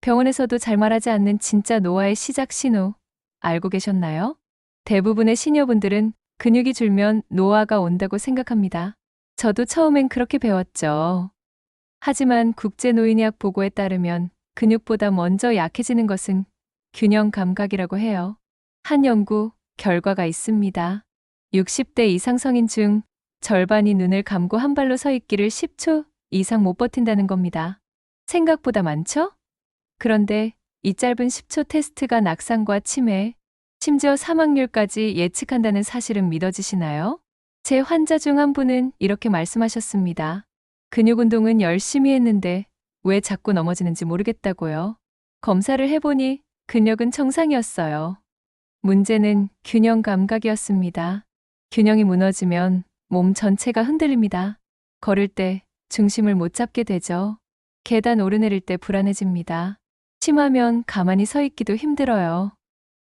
병원에서도 잘 말하지 않는 진짜 노화의 시작 신호 알고 계셨나요? 대부분의 시니어분들은 근육이 줄면 노화가 온다고 생각합니다. 저도 처음엔 그렇게 배웠죠. 하지만 국제노인의학 보고에 따르면 근육보다 먼저 약해지는 것은 균형 감각이라고 해요. 한 연구 결과가 있습니다. 60대 이상 성인 중 절반이 눈을 감고 한 발로 서 있기를 10초 이상 못 버틴다는 겁니다. 생각보다 많죠? 그런데 이 짧은 10초 테스트가 낙상과 치매, 심지어 사망률까지 예측한다는 사실은 믿어지시나요? 제 환자 중 한 분은 이렇게 말씀하셨습니다. 근육 운동은 열심히 했는데 왜 자꾸 넘어지는지 모르겠다고요. 검사를 해보니 근력은 정상이었어요. 문제는 균형 감각이었습니다. 균형이 무너지면 몸 전체가 흔들립니다. 걸을 때 중심을 못 잡게 되죠. 계단 오르내릴 때 불안해집니다. 심하면 가만히 서 있기도 힘들어요.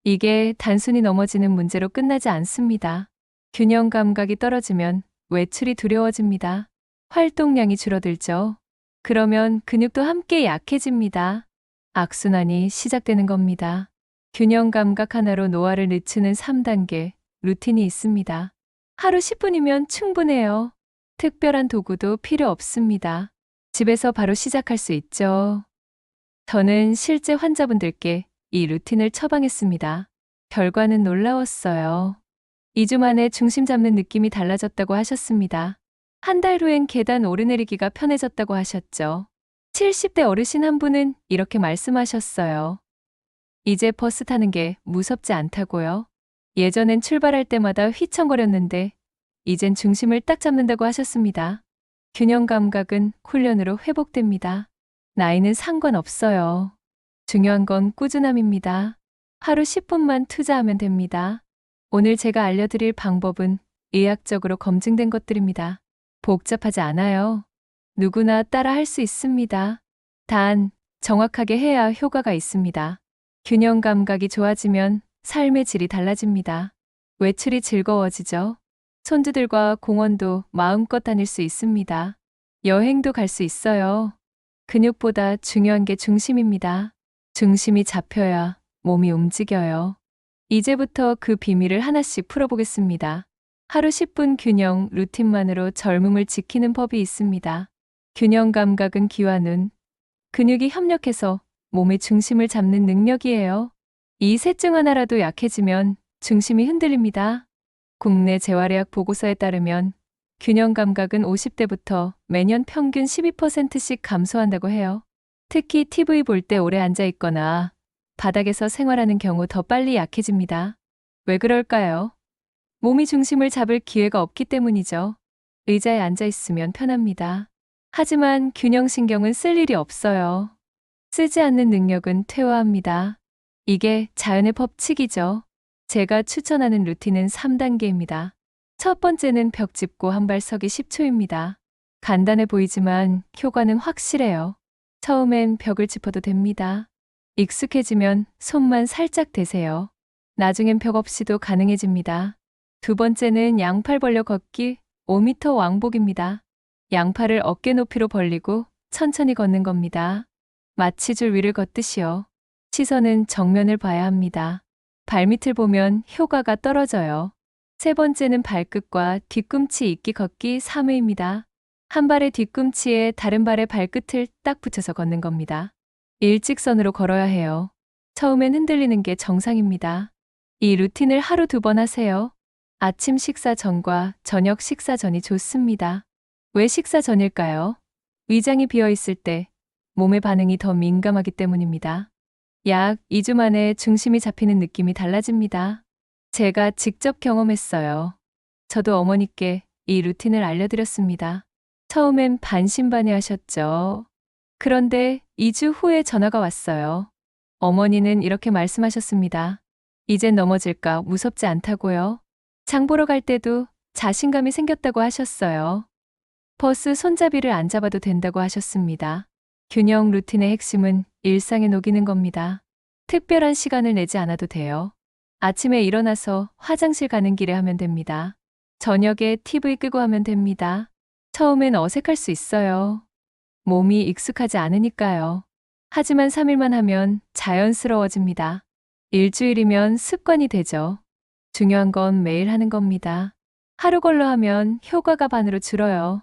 이게 단순히 넘어지는 문제로 끝나지 않습니다. 균형 감각이 떨어지면 외출이 두려워집니다. 활동량이 줄어들죠. 그러면 근육도 함께 약해집니다. 악순환이 시작되는 겁니다. 균형 감각 하나로 노화를 늦추는 3단계 루틴이 있습니다. 하루 10분이면 충분해요. 특별한 도구도 필요 없습니다. 집에서 바로 시작할 수 있죠. 저는 실제 환자분들께 이 루틴을 처방했습니다. 결과는 놀라웠어요. 2주 만에 중심 잡는 느낌이 달라졌다고 하셨습니다. 한 달 후엔 계단 오르내리기가 편해졌다고 하셨죠. 70대 어르신 한 분은 이렇게 말씀하셨어요. 이제 버스 타는 게 무섭지 않다고요. 예전엔 출발할 때마다 휘청거렸는데 이젠 중심을 딱 잡는다고 하셨습니다. 균형 감각은 훈련으로 회복됩니다. 나이는 상관없어요. 중요한 건 꾸준함입니다. 하루 10분만 투자하면 됩니다. 오늘 제가 알려드릴 방법은 의학적으로 검증된 것들입니다. 복잡하지 않아요. 누구나 따라 할 수 있습니다. 단, 정확하게 해야 효과가 있습니다. 균형 감각이 좋아지면 삶의 질이 달라집니다. 외출이 즐거워지죠. 손주들과 공원도 마음껏 다닐 수 있습니다. 여행도 갈 수 있어요. 근육보다 중요한 게 중심입니다. 중심이 잡혀야 몸이 움직여요. 이제부터 그 비밀을 하나씩 풀어보겠습니다. 하루 10분 균형 루틴만으로 젊음을 지키는 법이 있습니다. 균형 감각은 귀와 눈, 근육이 협력해서 몸의 중심을 잡는 능력이에요. 이 셋 중 하나라도 약해지면 중심이 흔들립니다. 국내 재활의학 보고서에 따르면 균형 감각은 50대부터 매년 평균 12%씩 감소한다고 해요. 특히 TV 볼 때 오래 앉아 있거나 바닥에서 생활하는 경우 더 빨리 약해집니다. 왜 그럴까요? 몸이 중심을 잡을 기회가 없기 때문이죠. 의자에 앉아 있으면 편합니다. 하지만 균형신경은 쓸 일이 없어요. 쓰지 않는 능력은 퇴화합니다. 이게 자연의 법칙이죠. 제가 추천하는 루틴은 3단계입니다. 첫 번째는 벽 짚고 한 발 서기 10초입니다. 간단해 보이지만 효과는 확실해요. 처음엔 벽을 짚어도 됩니다. 익숙해지면 손만 살짝 대세요. 나중엔 벽 없이도 가능해집니다. 두 번째는 양팔 벌려 걷기 5m 왕복입니다. 양팔을 어깨 높이로 벌리고 천천히 걷는 겁니다. 마치 줄 위를 걷듯이요. 시선은 정면을 봐야 합니다. 발밑을 보면 효과가 떨어져요. 세 번째는 발끝과 뒤꿈치 있기 걷기 3회입니다. 한 발의 뒤꿈치에 다른 발의 발끝을 딱 붙여서 걷는 겁니다. 일직선으로 걸어야 해요. 처음엔 흔들리는 게 정상입니다. 이 루틴을 하루 2번 하세요. 아침 식사 전과 저녁 식사 전이 좋습니다. 왜 식사 전일까요? 위장이 비어 있을 때 몸의 반응이 더 민감하기 때문입니다. 약 2주 만에 중심이 잡히는 느낌이 달라집니다. 제가 직접 경험했어요. 저도 어머니께 이 루틴을 알려드렸습니다. 처음엔 반신반의하셨죠. 그런데 2주 후에 전화가 왔어요. 어머니는 이렇게 말씀하셨습니다. 이젠 넘어질까 무섭지 않다고요. 장 보러 갈 때도 자신감이 생겼다고 하셨어요. 버스 손잡이를 안 잡아도 된다고 하셨습니다. 균형 루틴의 핵심은 일상에 녹이는 겁니다. 특별한 시간을 내지 않아도 돼요. 아침에 일어나서 화장실 가는 길에 하면 됩니다. 저녁에 TV 끄고 하면 됩니다. 처음엔 어색할 수 있어요. 몸이 익숙하지 않으니까요. 하지만 3일만 하면 자연스러워집니다. 일주일이면 습관이 되죠. 중요한 건 매일 하는 겁니다. 하루 걸러 하면 효과가 반으로 줄어요.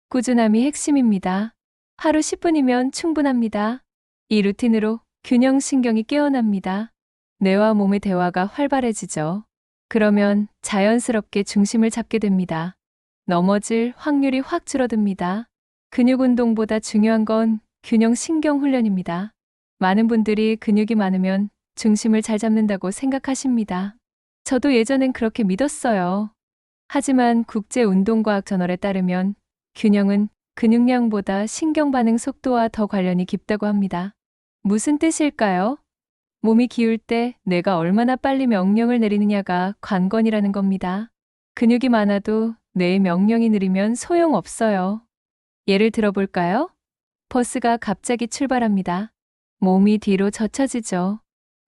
꾸준함이 핵심입니다. 하루 10분이면 충분합니다. 이 루틴으로 균형신경이 깨어납니다. 뇌와 몸의 대화가 활발해지죠. 그러면 자연스럽게 중심을 잡게 됩니다. 넘어질 확률이 확 줄어듭니다. 근육 운동보다 중요한 건 균형 신경 훈련입니다. 많은 분들이 근육이 많으면 중심을 잘 잡는다고 생각하십니다. 저도 예전엔 그렇게 믿었어요. 하지만 국제운동과학 저널에 따르면 균형은 근육량보다 신경 반응 속도와 더 관련이 깊다고 합니다. 무슨 뜻일까요? 몸이 기울 때 뇌가 얼마나 빨리 명령을 내리느냐가 관건이라는 겁니다. 근육이 많아도 뇌의 명령이 느리면 소용없어요. 예를 들어볼까요? 버스가 갑자기 출발합니다. 몸이 뒤로 젖혀지죠.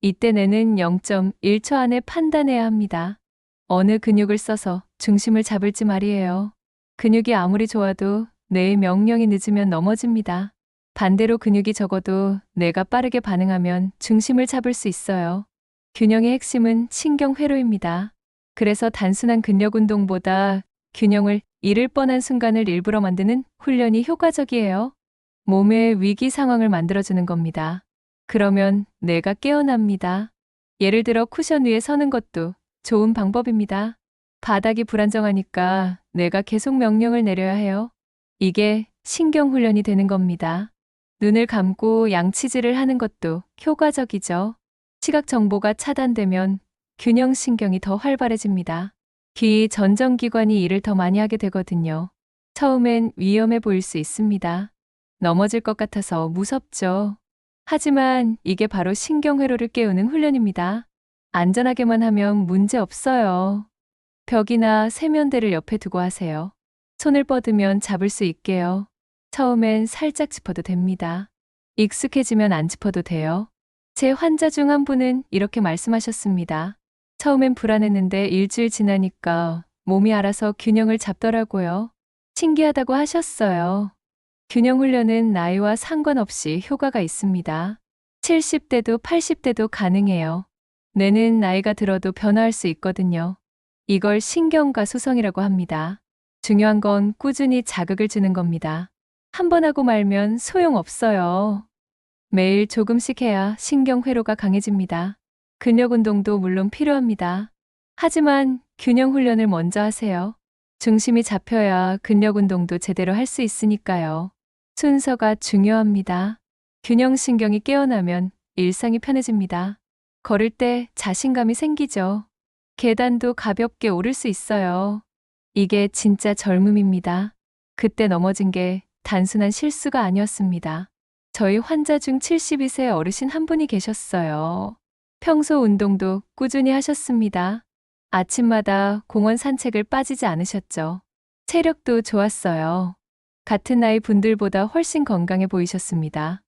이때 뇌는 0.1초 안에 판단해야 합니다. 어느 근육을 써서 중심을 잡을지 말이에요. 근육이 아무리 좋아도 뇌의 명령이 늦으면 넘어집니다. 반대로 근육이 적어도 뇌가 빠르게 반응하면 중심을 잡을 수 있어요. 균형의 핵심은 신경회로입니다. 그래서 단순한 근력 운동보다 균형을 잃을 뻔한 순간을 일부러 만드는 훈련이 효과적이에요. 몸의 위기 상황을 만들어주는 겁니다. 그러면 뇌가 깨어납니다. 예를 들어 쿠션 위에 서는 것도 좋은 방법입니다. 바닥이 불안정하니까 뇌가 계속 명령을 내려야 해요. 이게 신경훈련이 되는 겁니다. 눈을 감고 양치질을 하는 것도 효과적이죠. 시각 정보가 차단되면 균형신경이 더 활발해집니다. 귀 전정기관이 일을 더 많이 하게 되거든요. 처음엔 위험해 보일 수 있습니다. 넘어질 것 같아서 무섭죠. 하지만 이게 바로 신경회로를 깨우는 훈련입니다. 안전하게만 하면 문제 없어요. 벽이나 세면대를 옆에 두고 하세요. 손을 뻗으면 잡을 수 있게요. 처음엔 살짝 짚어도 됩니다. 익숙해지면 안 짚어도 돼요. 제 환자 중 한 분은 이렇게 말씀하셨습니다. 처음엔 불안했는데 일주일 지나니까 몸이 알아서 균형을 잡더라고요. 신기하다고 하셨어요. 균형 훈련은 나이와 상관없이 효과가 있습니다. 70대도 80대도 가능해요. 뇌는 나이가 들어도 변화할 수 있거든요. 이걸 신경과수성이라고 합니다. 중요한 건 꾸준히 자극을 주는 겁니다. 한 번 하고 말면 소용없어요. 매일 조금씩 해야 신경회로가 강해집니다. 근력 운동도 물론 필요합니다. 하지만 균형 훈련을 먼저 하세요. 중심이 잡혀야 근력 운동도 제대로 할 수 있으니까요. 순서가 중요합니다. 균형 신경이 깨어나면 일상이 편해집니다. 걸을 때 자신감이 생기죠. 계단도 가볍게 오를 수 있어요. 이게 진짜 젊음입니다. 그때 넘어진 게 단순한 실수가 아니었습니다. 저희 환자 중 72세 어르신 한 분이 계셨어요. 평소 운동도 꾸준히 하셨습니다. 아침마다 공원 산책을 빠지지 않으셨죠. 체력도 좋았어요. 같은 나이 분들보다 훨씬 건강해 보이셨습니다.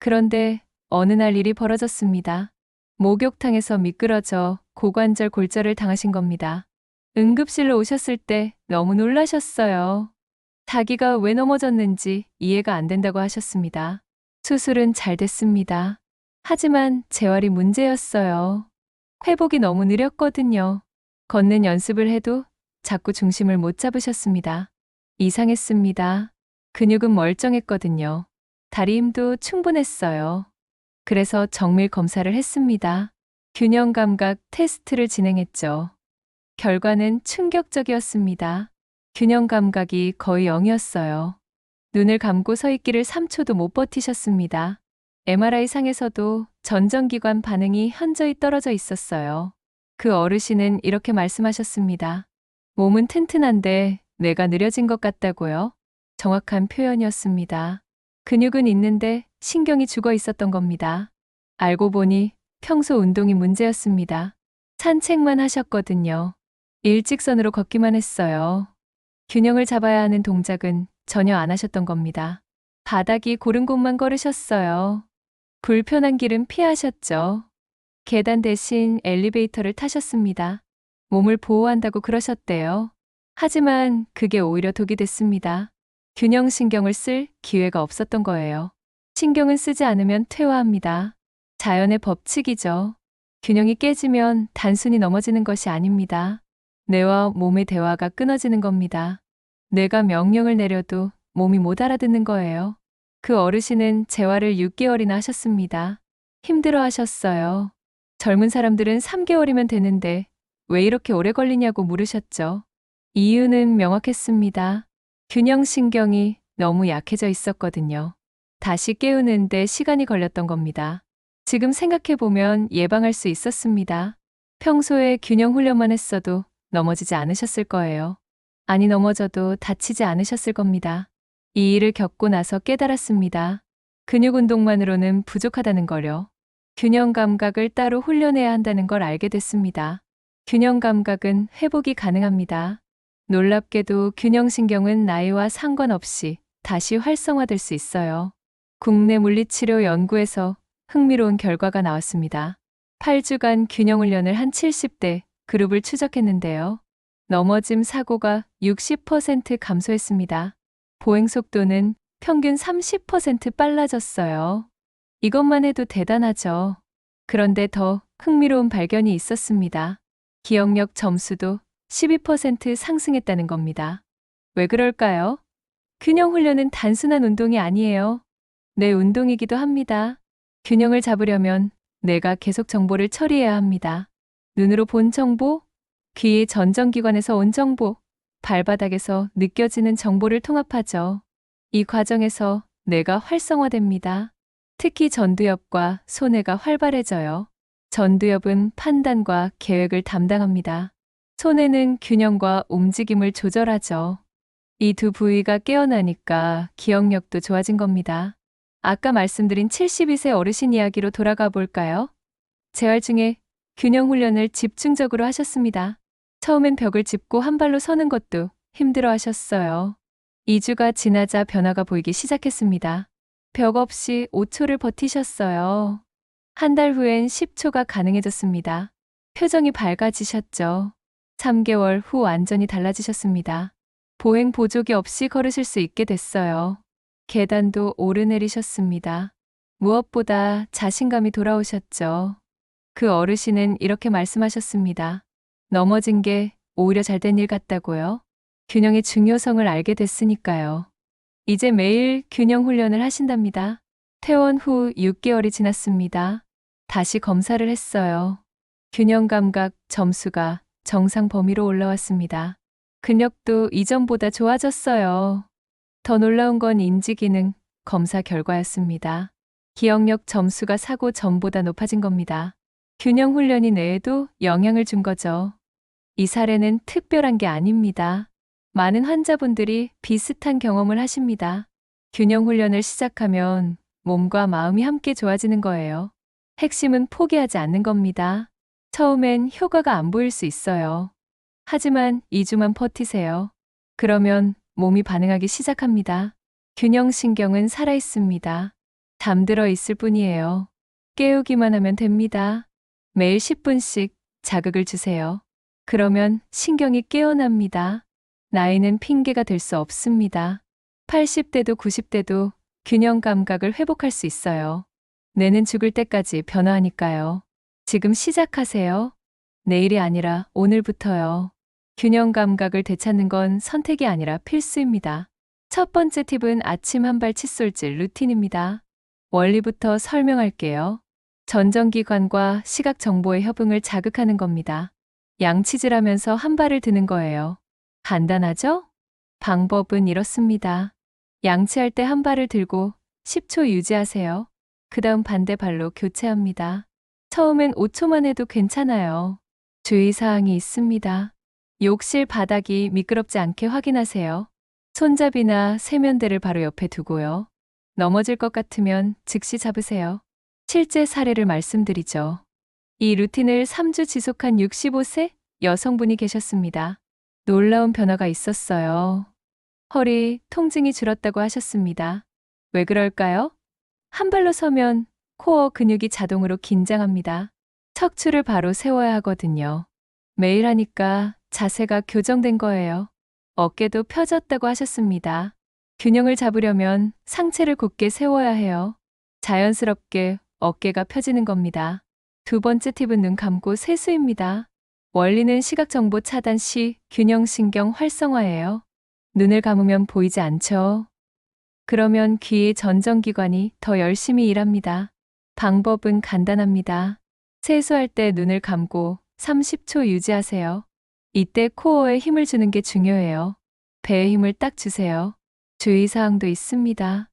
그런데 어느 날 일이 벌어졌습니다. 목욕탕에서 미끄러져 고관절 골절을 당하신 겁니다. 응급실로 오셨을 때 너무 놀라셨어요. 자기가 왜 넘어졌는지 이해가 안 된다고 하셨습니다. 수술은 잘 됐습니다. 하지만 재활이 문제였어요. 회복이 너무 느렸거든요. 걷는 연습을 해도 자꾸 중심을 못 잡으셨습니다. 이상했습니다. 근육은 멀쩡했거든요. 다리 힘도 충분했어요. 그래서 정밀 검사를 했습니다. 균형 감각 테스트를 진행했죠. 결과는 충격적이었습니다. 균형 감각이 거의 0이었어요. 눈을 감고 서 있기를 3초도 못 버티셨습니다. MRI 상에서도 전정기관 반응이 현저히 떨어져 있었어요. 그 어르신은 이렇게 말씀하셨습니다. 몸은 튼튼한데 뇌가 느려진 것 같다고요? 정확한 표현이었습니다. 근육은 있는데 신경이 죽어 있었던 겁니다. 알고 보니 평소 운동이 문제였습니다. 산책만 하셨거든요. 일직선으로 걷기만 했어요. 균형을 잡아야 하는 동작은 전혀 안 하셨던 겁니다. 바닥이 고른 곳만 걸으셨어요. 불편한 길은 피하셨죠. 계단 대신 엘리베이터를 타셨습니다. 몸을 보호한다고 그러셨대요. 하지만 그게 오히려 독이 됐습니다. 균형신경을 쓸 기회가 없었던 거예요. 신경은 쓰지 않으면 퇴화합니다. 자연의 법칙이죠. 균형이 깨지면 단순히 넘어지는 것이 아닙니다. 뇌와 몸의 대화가 끊어지는 겁니다. 뇌가 명령을 내려도 몸이 못 알아듣는 거예요. 그 어르신은 재활을 6개월이나 하셨습니다. 힘들어 하셨어요. 젊은 사람들은 3개월이면 되는데 왜 이렇게 오래 걸리냐고 물으셨죠. 이유는 명확했습니다. 균형신경이 너무 약해져 있었거든요. 다시 깨우는데 시간이 걸렸던 겁니다. 지금 생각해보면 예방할 수 있었습니다. 평소에 균형 훈련만 했어도 넘어지지 않으셨을 거예요. 아니 넘어져도 다치지 않으셨을 겁니다. 이 일을 겪고 나서 깨달았습니다. 근육 운동만으로는 부족하다는 거요. 균형 감각을 따로 훈련해야 한다는 걸 알게 됐습니다. 균형 감각은 회복이 가능합니다. 놀랍게도 균형신경은 나이와 상관없이 다시 활성화될 수 있어요. 국내 물리치료 연구에서 흥미로운 결과가 나왔습니다. 8주간 균형 훈련을 한 70대 그룹을 추적했는데요. 넘어짐 사고가 60% 감소했습니다. 보행 속도는 평균 30% 빨라졌어요. 이것만 해도 대단하죠. 그런데 더 흥미로운 발견이 있었습니다. 기억력 점수도 12% 상승했다는 겁니다. 왜 그럴까요? 균형 훈련은 단순한 운동이 아니에요. 뇌 운동이기도 합니다. 균형을 잡으려면 뇌가 계속 정보를 처리해야 합니다. 눈으로 본 정보, 귀의 전정기관에서 온 정보, 발바닥에서 느껴지는 정보를 통합하죠. 이 과정에서 뇌가 활성화됩니다. 특히 전두엽과 소뇌가 활발해져요. 전두엽은 판단과 계획을 담당합니다. 소뇌는 균형과 움직임을 조절하죠. 이 두 부위가 깨어나니까 기억력도 좋아진 겁니다. 아까 말씀드린 72세 어르신 이야기로 돌아가 볼까요? 재활 중에 균형 훈련을 집중적으로 하셨습니다. 처음엔 벽을 짚고 한 발로 서는 것도 힘들어 하셨어요. 2주가 지나자 변화가 보이기 시작했습니다. 벽 없이 5초를 버티셨어요. 한 달 후엔 10초가 가능해졌습니다. 표정이 밝아지셨죠. 3개월 후 완전히 달라지셨습니다. 보행 보조기 없이 걸으실 수 있게 됐어요. 계단도 오르내리셨습니다. 무엇보다 자신감이 돌아오셨죠. 그 어르신은 이렇게 말씀하셨습니다. 넘어진 게 오히려 잘된 일 같다고요. 균형의 중요성을 알게 됐으니까요. 이제 매일 균형 훈련을 하신답니다. 퇴원 후 6개월이 지났습니다. 다시 검사를 했어요. 균형 감각 점수가 정상 범위로 올라왔습니다. 근력도 이전보다 좋아졌어요. 더 놀라운 건 인지 기능 검사 결과였습니다. 기억력 점수가 사고 전보다 높아진 겁니다. 균형 훈련이 뇌에도 영향을 준 거죠. 이 사례는 특별한 게 아닙니다. 많은 환자분들이 비슷한 경험을 하십니다. 균형 훈련을 시작하면 몸과 마음이 함께 좋아지는 거예요. 핵심은 포기하지 않는 겁니다. 처음엔 효과가 안 보일 수 있어요. 하지만 2주만 버티세요. 그러면 몸이 반응하기 시작합니다. 균형신경은 살아있습니다. 잠들어 있을 뿐이에요. 깨우기만 하면 됩니다. 매일 10분씩 자극을 주세요. 그러면 신경이 깨어납니다. 나이는 핑계가 될 수 없습니다. 80대도 90대도 균형 감각을 회복할 수 있어요. 뇌는 죽을 때까지 변화하니까요. 지금 시작하세요. 내일이 아니라 오늘부터요. 균형 감각을 되찾는 건 선택이 아니라 필수입니다. 첫 번째 팁은 아침 한 발 칫솔질 루틴입니다. 원리부터 설명할게요. 전정기관과 시각 정보의 협응을 자극하는 겁니다. 양치질하면서 한 발을 드는 거예요. 간단하죠? 방법은 이렇습니다. 양치할 때 한 발을 들고 10초 유지하세요. 그 다음 반대 발로 교체합니다. 처음엔 5초만 해도 괜찮아요. 주의사항이 있습니다. 욕실 바닥이 미끄럽지 않게 확인하세요. 손잡이나 세면대를 바로 옆에 두고요. 넘어질 것 같으면 즉시 잡으세요. 실제 사례를 말씀드리죠. 이 루틴을 3주 지속한 65세 여성분이 계셨습니다. 놀라운 변화가 있었어요. 허리 통증이 줄었다고 하셨습니다. 왜 그럴까요? 한 발로 서면 코어 근육이 자동으로 긴장합니다. 척추를 바로 세워야 하거든요. 매일 하니까 자세가 교정된 거예요. 어깨도 펴졌다고 하셨습니다. 균형을 잡으려면 상체를 곧게 세워야 해요. 자연스럽게 어깨가 펴지는 겁니다. 두 번째 팁은 눈 감고 세수입니다. 원리는 시각정보 차단 시 균형신경 활성화예요. 눈을 감으면 보이지 않죠? 그러면 귀의 전정기관이 더 열심히 일합니다. 방법은 간단합니다. 세수할 때 눈을 감고 30초 유지하세요. 이때 코어에 힘을 주는 게 중요해요. 배에 힘을 딱 주세요. 주의사항도 있습니다.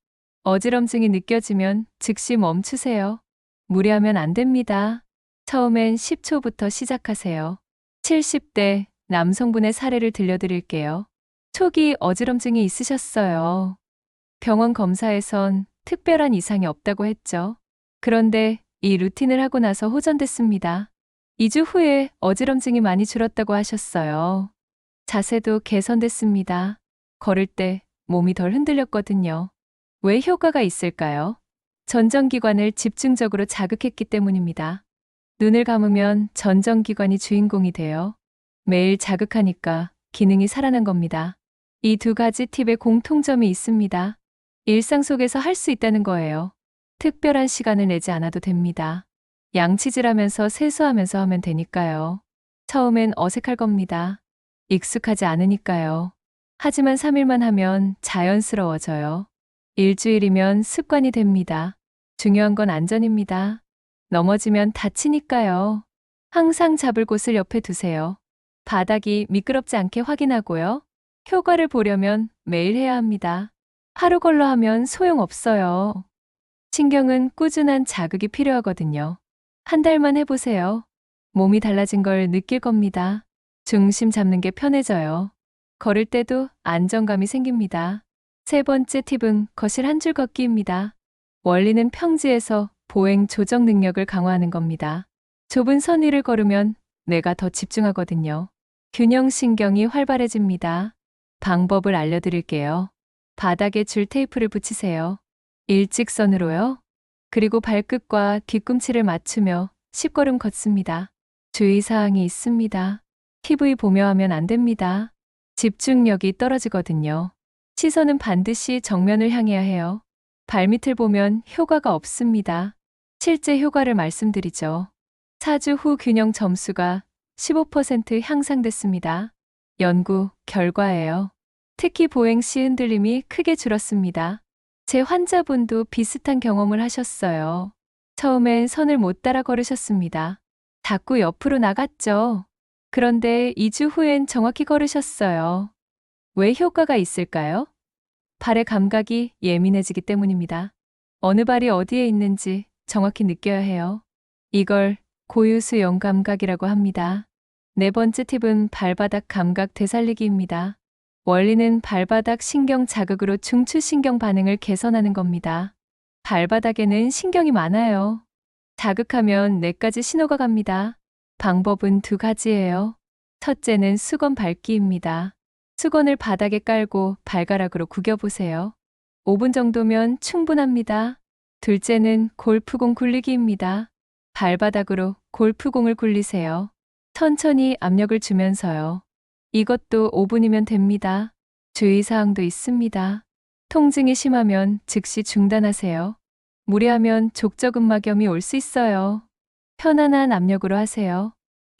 어지럼증이 느껴지면 즉시 멈추세요. 무리하면 안 됩니다. 처음엔 10초부터 시작하세요. 70대 남성분의 사례를 들려드릴게요. 초기 어지럼증이 있으셨어요. 병원 검사에선 특별한 이상이 없다고 했죠. 그런데 이 루틴을 하고 나서 호전됐습니다. 2주 후에 어지럼증이 많이 줄었다고 하셨어요. 자세도 개선됐습니다. 걸을 때 몸이 덜 흔들렸거든요. 왜 효과가 있을까요? 전정기관을 집중적으로 자극했기 때문입니다. 눈을 감으면 전정기관이 주인공이 돼요. 매일 자극하니까 기능이 살아난 겁니다. 이 두 가지 팁에 공통점이 있습니다. 일상 속에서 할 수 있다는 거예요. 특별한 시간을 내지 않아도 됩니다. 양치질하면서 세수하면서 하면 되니까요. 처음엔 어색할 겁니다. 익숙하지 않으니까요. 하지만 3일만 하면 자연스러워져요. 일주일이면 습관이 됩니다. 중요한 건 안전입니다. 넘어지면 다치니까요. 항상 잡을 곳을 옆에 두세요. 바닥이 미끄럽지 않게 확인하고요. 효과를 보려면 매일 해야 합니다. 하루 걸러 하면 소용없어요. 신경은 꾸준한 자극이 필요하거든요. 한 달만 해보세요. 몸이 달라진 걸 느낄 겁니다. 중심 잡는 게 편해져요. 걸을 때도 안정감이 생깁니다. 세 번째 팁은 거실 한 줄 걷기입니다. 원리는 평지에서 보행 조정 능력을 강화하는 겁니다. 좁은 선 위를 걸으면 뇌가 더 집중하거든요. 균형신경이 활발해집니다. 방법을 알려드릴게요. 바닥에 줄 테이프를 붙이세요. 일직선으로요. 그리고 발끝과 뒤꿈치를 맞추며 10걸음 걷습니다. 주의사항이 있습니다. TV 보며 하면 안 됩니다. 집중력이 떨어지거든요. 시선은 반드시 정면을 향해야 해요. 발밑을 보면 효과가 없습니다. 실제 효과를 말씀드리죠. 4주 후 균형 점수가 15% 향상됐습니다. 연구 결과예요. 특히 보행 시 흔들림이 크게 줄었습니다. 제 환자분도 비슷한 경험을 하셨어요. 처음엔 선을 못 따라 걸으셨습니다. 자꾸 옆으로 나갔죠. 그런데 2주 후엔 정확히 걸으셨어요. 왜 효과가 있을까요? 발의 감각이 예민해지기 때문입니다. 어느 발이 어디에 있는지 정확히 느껴야 해요. 이걸 고유수 영감각이라고 합니다. 네 번째 팁은 발바닥 감각 되살리기입니다. 원리는 발바닥 신경 자극으로 중추신경 반응을 개선하는 겁니다. 발바닥에는 신경이 많아요. 자극하면 뇌까지 신호가 갑니다. 방법은 두 가지예요. 첫째는 수건 밟기입니다. 수건을 바닥에 깔고 발가락으로 구겨보세요. 5분 정도면 충분합니다. 둘째는 골프공 굴리기입니다. 발바닥으로 골프공을 굴리세요. 천천히 압력을 주면서요. 이것도 5분이면 됩니다. 주의사항도 있습니다. 통증이 심하면 즉시 중단하세요. 무리하면 족저근막염이 올 수 있어요. 편안한 압력으로 하세요.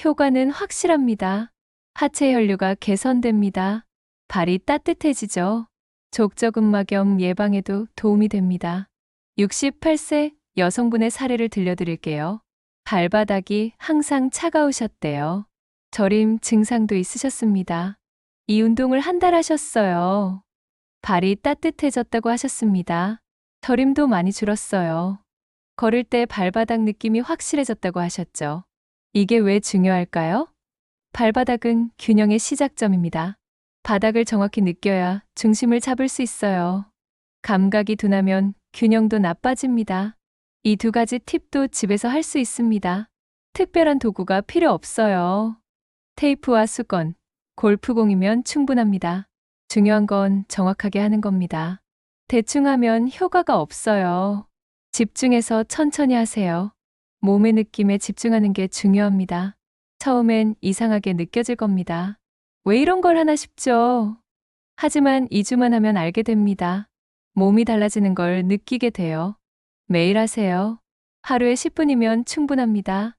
효과는 확실합니다. 하체 혈류가 개선됩니다. 발이 따뜻해지죠. 족저근막염 예방에도 도움이 됩니다. 68세 여성분의 사례를 들려드릴게요. 발바닥이 항상 차가우셨대요. 저림 증상도 있으셨습니다. 이 운동을 한 달 하셨어요. 발이 따뜻해졌다고 하셨습니다. 저림도 많이 줄었어요. 걸을 때 발바닥 느낌이 확실해졌다고 하셨죠. 이게 왜 중요할까요? 발바닥은 균형의 시작점입니다. 바닥을 정확히 느껴야 중심을 잡을 수 있어요. 감각이 둔하면 균형도 나빠집니다. 이 두 가지 팁도 집에서 할 수 있습니다. 특별한 도구가 필요 없어요. 테이프와 수건, 골프공이면 충분합니다. 중요한 건 정확하게 하는 겁니다. 대충 하면 효과가 없어요. 집중해서 천천히 하세요. 몸의 느낌에 집중하는 게 중요합니다. 처음엔 이상하게 느껴질 겁니다. 왜 이런 걸 하나 싶죠? 하지만 2주만 하면 알게 됩니다. 몸이 달라지는 걸 느끼게 돼요. 매일 하세요. 하루에 10분이면 충분합니다.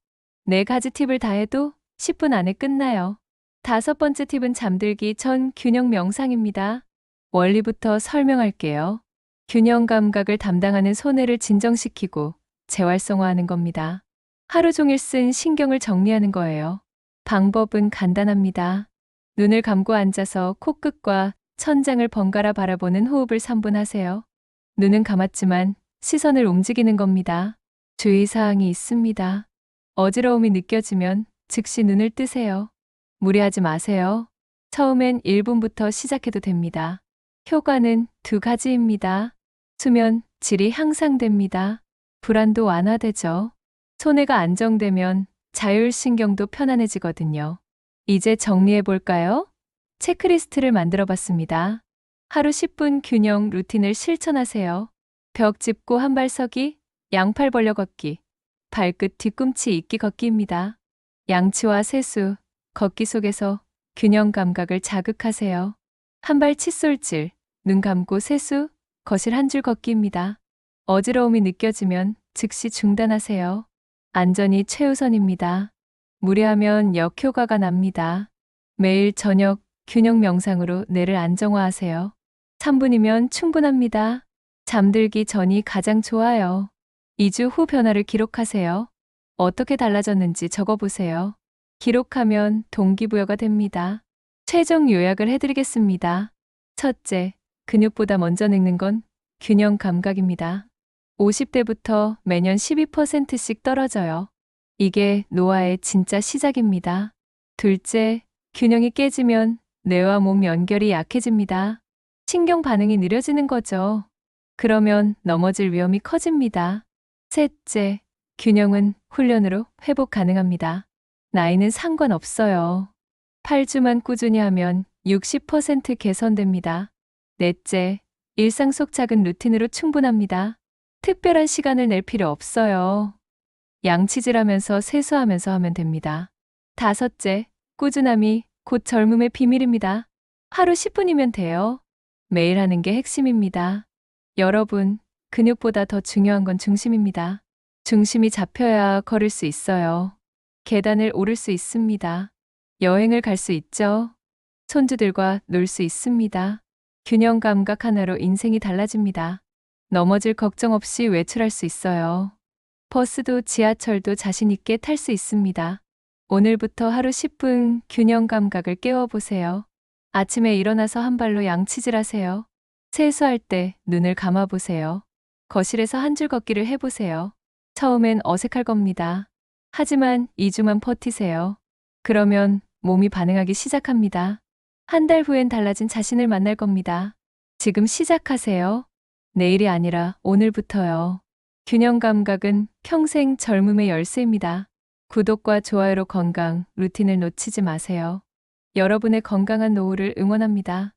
4가지 팁을 다 해도 10분 안에 끝나요. 5번째 팁은 잠들기 전 균형 명상입니다. 원리부터 설명할게요. 균형 감각을 담당하는 손해를 진정시키고 재활성화하는 겁니다. 하루 종일 쓴 신경을 정리하는 거예요. 방법은 간단합니다. 눈을 감고 앉아서 코끝과 천장을 번갈아 바라보는 호흡을 3분 하세요. 눈은 감았지만 시선을 움직이는 겁니다. 주의사항이 있습니다. 어지러움이 느껴지면 즉시 눈을 뜨세요. 무리하지 마세요. 처음엔 1분부터 시작해도 됩니다. 효과는 2가지입니다. 수면 질이 향상됩니다. 불안도 완화되죠. 손해가 안정되면 자율신경도 편안해지거든요. 이제 정리해 볼까요? 체크리스트를 만들어 봤습니다. 하루 10분 균형 루틴을 실천하세요. 벽 짚고 한 발 서기, 양팔 벌려 걷기, 발끝 뒤꿈치 있기 걷기입니다. 양치와 세수, 걷기 속에서 균형 감각을 자극하세요. 한 발 칫솔질, 눈 감고 세수, 거실 한 줄 걷기입니다. 어지러움이 느껴지면 즉시 중단하세요. 안전이 최우선입니다. 무리하면 역효과가 납니다. 매일 저녁 균형 명상으로 뇌를 안정화하세요. 3분이면 충분합니다. 잠들기 전이 가장 좋아요. 2주 후 변화를 기록하세요. 어떻게 달라졌는지 적어보세요. 기록하면 동기부여가 됩니다. 최종 요약을 해드리겠습니다. 첫째, 근육보다 먼저 늙는 건 균형 감각입니다. 50대부터 매년 12%씩 떨어져요. 이게 노화의 진짜 시작입니다. 둘째, 균형이 깨지면 뇌와 몸 연결이 약해집니다. 신경 반응이 느려지는 거죠. 그러면 넘어질 위험이 커집니다. 셋째, 균형은 훈련으로 회복 가능합니다. 나이는 상관없어요. 8주만 꾸준히 하면 60% 개선됩니다. 넷째, 일상 속 작은 루틴으로 충분합니다. 특별한 시간을 낼 필요 없어요. 양치질하면서 세수하면서 하면 됩니다. 다섯째, 꾸준함이 곧 젊음의 비밀입니다. 하루 10분이면 돼요. 매일 하는 게 핵심입니다. 여러분, 근육보다 더 중요한 건 중심입니다. 중심이 잡혀야 걸을 수 있어요. 계단을 오를 수 있습니다. 여행을 갈 수 있죠. 손주들과 놀 수 있습니다. 균형 감각 하나로 인생이 달라집니다. 넘어질 걱정 없이 외출할 수 있어요. 버스도 지하철도 자신 있게 탈 수 있습니다. 오늘부터 하루 10분 균형 감각을 깨워보세요. 아침에 일어나서 한 발로 양치질 하세요. 세수할 때 눈을 감아보세요. 거실에서 한 줄 걷기를 해보세요. 처음엔 어색할 겁니다. 하지만 2주만 버티세요. 그러면 몸이 반응하기 시작합니다. 한 달 후엔 달라진 자신을 만날 겁니다. 지금 시작하세요. 내일이 아니라 오늘부터요. 균형 감각은 평생 젊음의 열쇠입니다. 구독과 좋아요로 건강 루틴을 놓치지 마세요. 여러분의 건강한 노후를 응원합니다.